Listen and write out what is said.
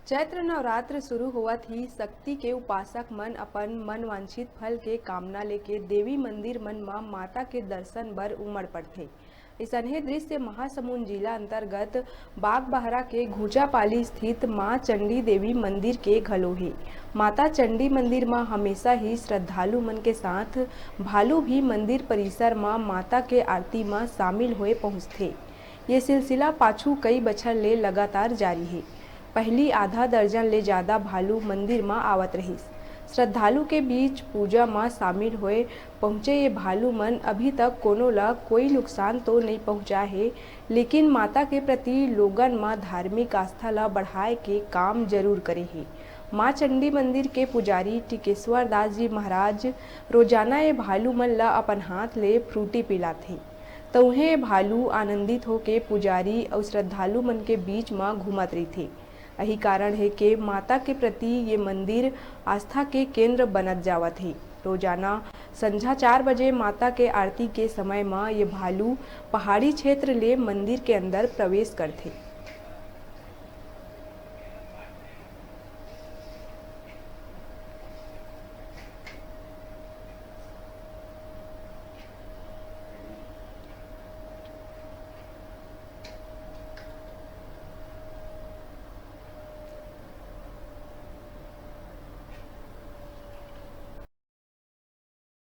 चैत्र नवरात्र शुरू हुआ थी। शक्ति के उपासक मन अपन मन वांछित फल के कामना लेके देवी मंदिर मन माता के दर्शन बर उमड़ पड़थे। ऐसने दृश्य महासमुंद जिला अंतर्गत बागबाहरा के घुचापाली स्थित मां चंडी देवी मंदिर के घलो है। माता चंडी मंदिर में हमेशा ही श्रद्धालु मन के साथ भालू भी मंदिर परिसर में माता के आरती में शामिल हुए पहुंचथे। ये सिलसिला पाछू कई बछर ले लगातार जारी है। पहली आधा दर्जन ले ज्यादा भालू मंदिर में आवत रहिस। श्रद्धालु के बीच पूजा में शामिल हुए पहुंचे ये भालू मन अभी तक कोनो ला कोई नुकसान तो नहीं पहुंचा है, लेकिन माता के प्रति लोगन में धार्मिक आस्था ला बढ़ाए के काम जरूर करे है। मां चंडी मंदिर के पुजारी टिकेश्वर दास जी महाराज रोजाना ये भालू मन ला अपन हाथ ले फ्रूटी पिलाथे। तो उन्हें भालू आनंदित होके पुजारी और श्रद्धालु मन के बीच में घूमत रही थे। यही कारण है कि माता के प्रति ये मंदिर आस्था के केंद्र बनत जावत है। रोजाना संध्या 4 बजे माता के आरती के समय में ये भालू पहाड़ी क्षेत्र ले मंदिर के अंदर प्रवेश करते।